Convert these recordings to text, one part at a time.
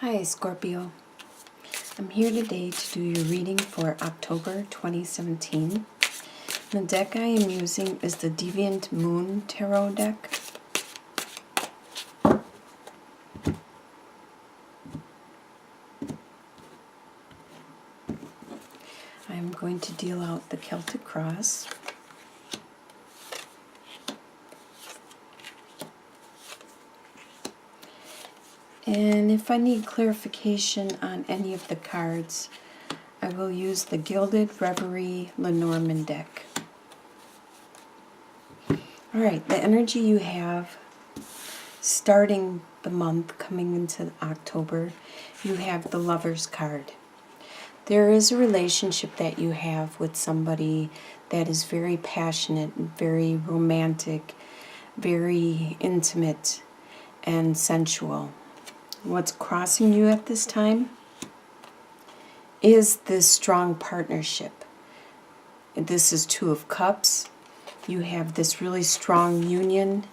Hi Scorpio, I'm here today to do your reading for October 2017. The deck I am using is the Deviant Moon Tarot deck. I'm going to deal out the Celtic Cross. And if I need clarification on any of the cards, I will use the Gilded, Reverie, Lenormand deck. Alright, the energy you have starting the month, coming into October, you have the Lover's card. There is a relationship that you have with somebody that is very passionate, very romantic, very intimate, and sensual. What's crossing you at this time is this strong partnership. This is Two of Cups. You have this really strong union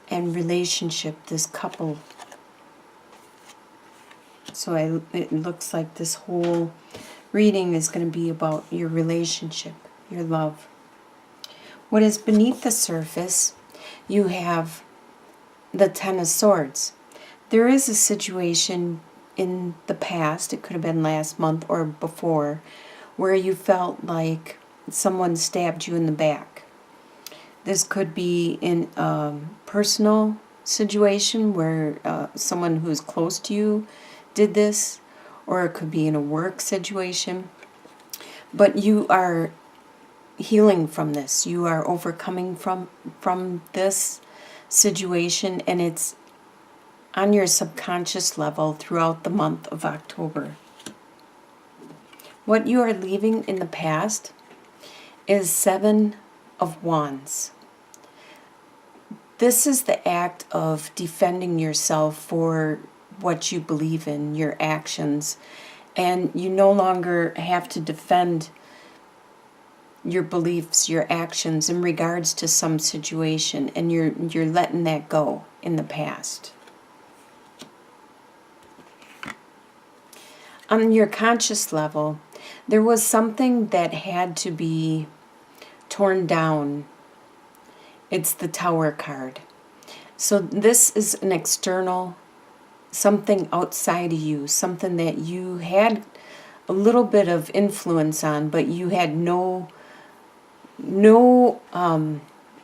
and relationship, this couple. So it looks like this whole reading is going to be about your relationship, your love. What is beneath the surface, you have the Ten of Swords. There is a situation in the past, it could have been last month or before, where you felt like someone stabbed you in the back. This could be in a personal situation where someone who's close to you did this, or it could be in a work situation. But you are healing from this. You are overcoming from this situation, and it's on your subconscious level throughout the month of October. What you are leaving in the past is Seven of Wands. This is the act of defending yourself for what you believe in, your actions, and you no longer have to defend your beliefs, your actions in regards to some situation, and you're letting that go in the past. On your conscious level, there was something that had to be torn down. It's the Tower card. So this is an external, something outside of you, something that you had a little bit of influence on, but you had you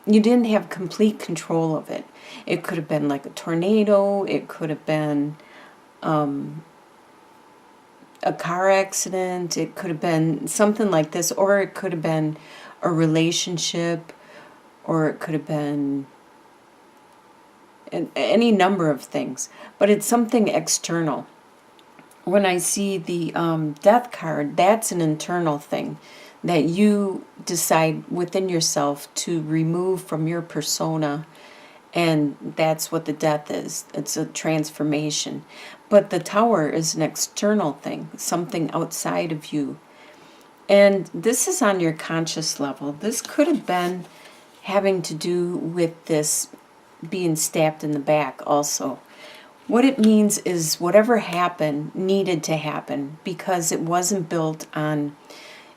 didn't have complete control of it. It could have been like a tornado, it could have been a car accident, it could have been something like this, or it could have been a relationship, or it could have been any number of things, but it's something external. When I see the Death card, that's an internal thing that you decide within yourself to remove from your persona, and that's what the Death is. It's a transformation. But the Tower is an external thing, something outside of you. And this is on your conscious level. This could have been having to do with this being stabbed in the back also. What it means is whatever happened needed to happen because it wasn't built on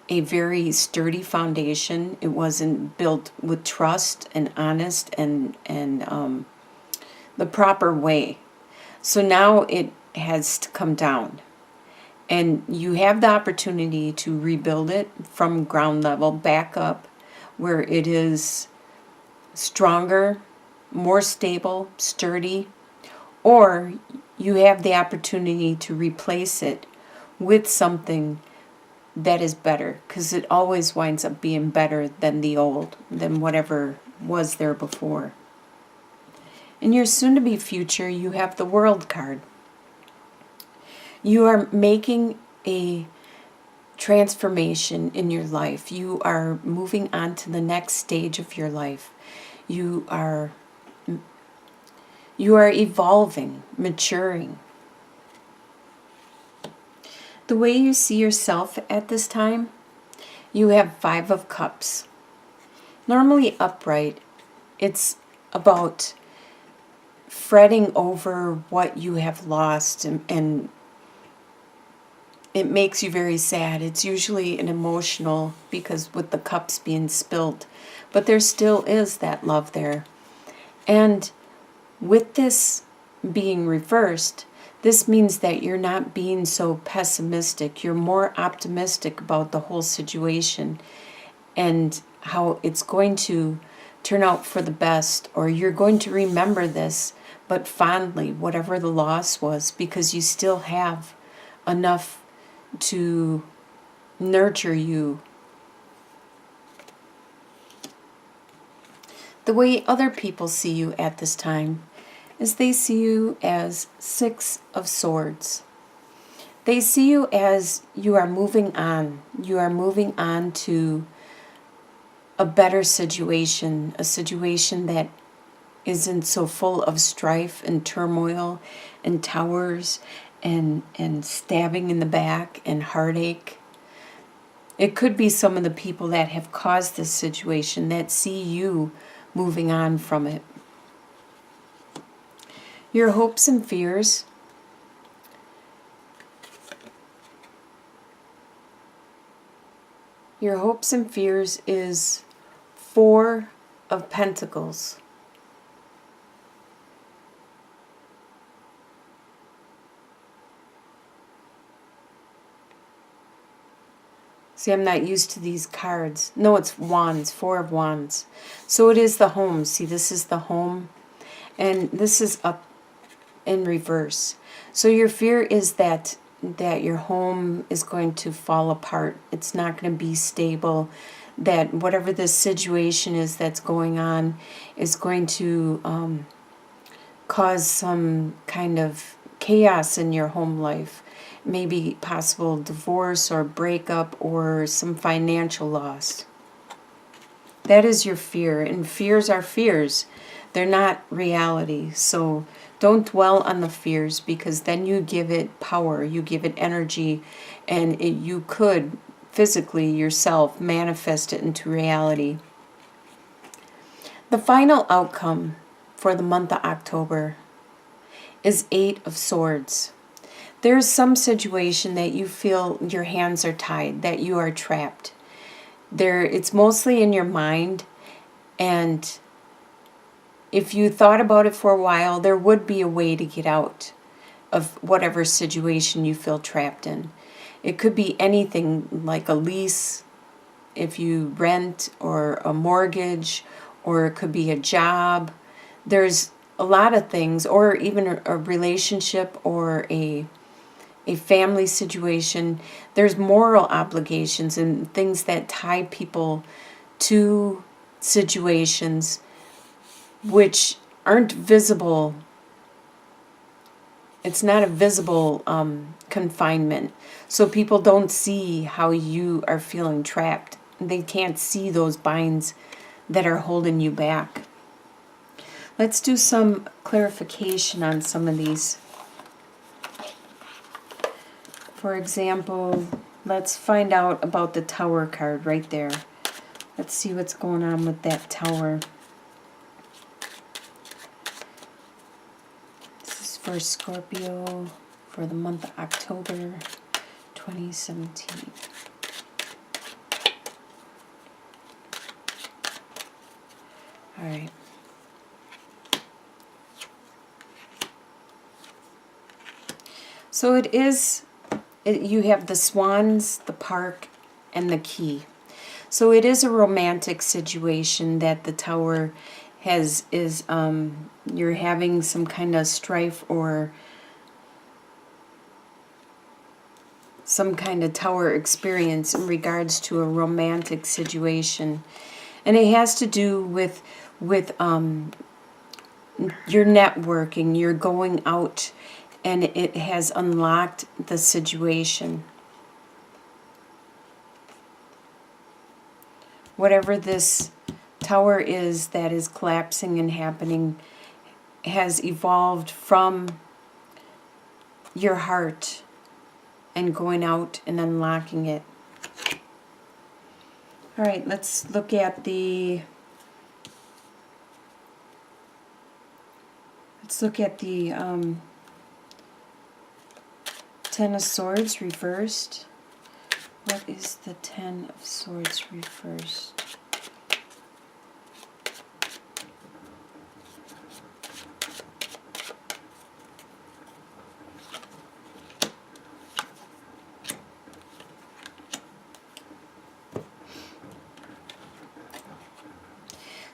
a very sturdy foundation. It wasn't built with trust and honest and the proper way. So now it has to come down. And you have the opportunity to rebuild it from ground level back up where it is stronger, more stable, sturdy, or you have the opportunity to replace it with something that is better, because it always winds up being better than the old, than whatever was there before. In your soon-to-be future, you have the World card. You are making a transformation in your life. You are moving on to the next stage of your life. You are evolving, maturing. The way you see yourself at this time, you have Five of Cups. Normally upright, it's about fretting over what you have lost and it makes you very sad. It's usually an emotional, because with the cups being spilled, but there still is that love there. And with this being reversed, this means that you're not being so pessimistic. You're more optimistic about the whole situation and how it's going to turn out for the best, or you're going to remember this, but fondly, whatever the loss was, because you still have enough to nurture you. The way other people see you at this time is they see you as 6 of Swords. They see you as you are moving on. You are moving on to a better situation, a situation that isn't so full of strife and turmoil and towers and stabbing in the back and heartache. It could be some of the people that have caused this situation that see you moving on from it. Your hopes and fears. Your hopes and fears is 4 of Pentacles. See, I'm not used to these cards. No, it's Wands, 4 of Wands. So it is the home. See, this is the home. And this is up in reverse. So your fear is that your home is going to fall apart. It's not going to be stable. That whatever this situation is that's going on is going to cause some kind of chaos in your home life. Maybe possible divorce or breakup or some financial loss. That is your fear. And fears are fears. They're not reality. So don't dwell on the fears, because then you give it power, you give it energy, and you could physically yourself manifest it into reality. The final outcome for the month of October is 8 of Swords. There's some situation that you feel your hands are tied, that you are trapped. It's mostly in your mind, and if you thought about it for a while, there would be a way to get out of whatever situation you feel trapped in. It could be anything, like a lease, if you rent, or a mortgage, or it could be a job. There's a lot of things, or even a relationship or a family situation. There's moral obligations and things that tie people to situations which aren't visible. It's not a visible confinement. So people don't see how you are feeling trapped. They can't see those binds that are holding you back. Let's do some clarification on some of these. For example, let's find out about the Tower card right there. Let's see what's going on with that Tower. This is for Scorpio for the month of October 2017. All right. So you have the swans, the park, and the key. So it is a romantic situation that the Tower you're having some kind of strife or some kind of Tower experience in regards to a romantic situation. And it has to do with your networking, you're going out, and it has unlocked the situation. Whatever this Tower is that is collapsing and happening has evolved from your heart and going out and unlocking it. All right, let's look at the Ten of Swords reversed. What is the Ten of Swords reversed?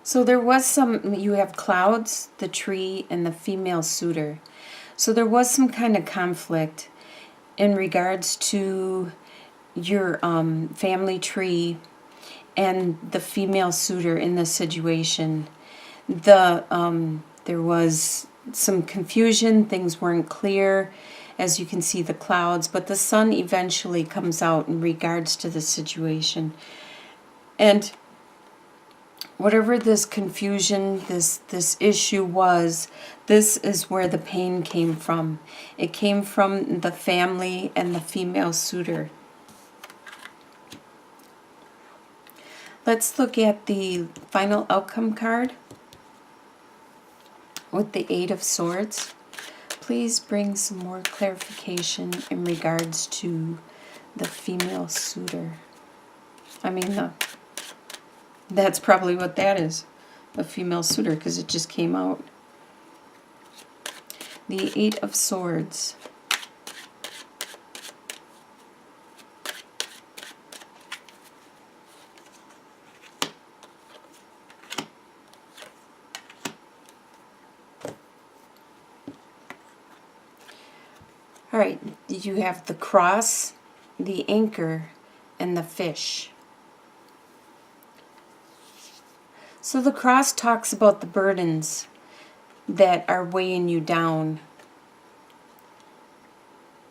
So there was some, you have clouds, the tree, and the female suitor. So there was some kind of conflict in regards to your family tree and the female suitor in this situation. There was some confusion, things weren't clear, as you can see the clouds, but the sun eventually comes out in regards to the situation. And whatever this confusion, this issue was, this is where the pain came from. It came from the family and the female suitor. Let's look at the final outcome card with the Eight of Swords. Please bring some more clarification in regards to the female suitor. I mean, that's probably what that is, a female suitor, because it just came out. The Eight of Swords. All right, you have the cross, the anchor, and the fish. So the cross talks about the burdens that are weighing you down.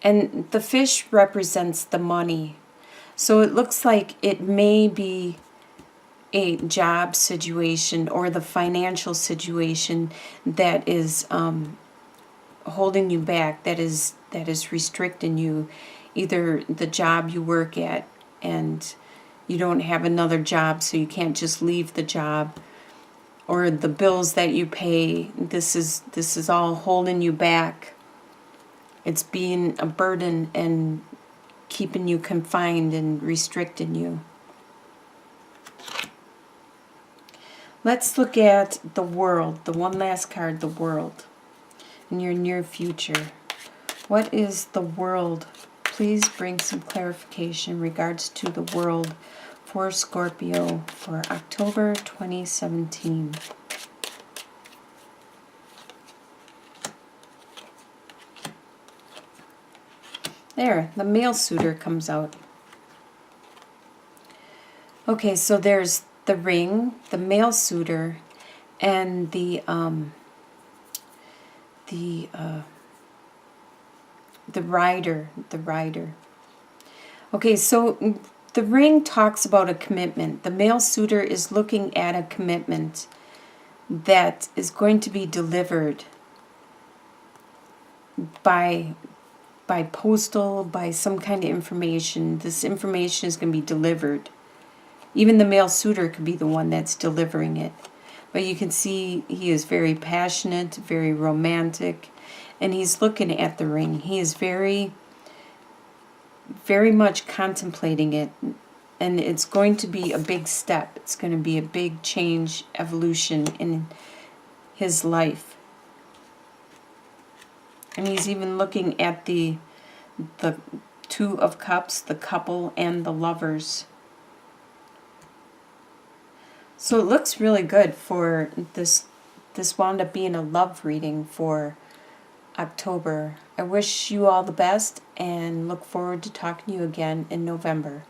And the fish represents the money. So it looks like it may be a job situation or the financial situation that is holding you back, that is restricting you. Either the job you work at and you don't have another job, so you can't just leave the job, or the bills that you pay. This is all holding you back. It's being a burden and keeping you confined and restricting you. Let's look at the World, the one last card, the World, in your near future. What is the World? Please bring some clarification in regards to the World for Scorpio for October 2017. There, the male suitor comes out. Okay, so there's the ring, the male suitor, and the rider, Okay, so the ring talks about a commitment. The male suitor is looking at a commitment that is going to be delivered by postal, by some kind of information. This information is going to be delivered. Even the male suitor could be the one that's delivering it. But you can see he is very passionate, very romantic, and he's looking at the ring. He is very, very much contemplating it, and it's going to be a big step. It's going to be a big change, evolution in his life. And he's even looking at the Two of Cups, the couple, and the lovers. So it looks really good for this. This wound up being a love reading for October. I wish you all the best and look forward to talking to you again in November.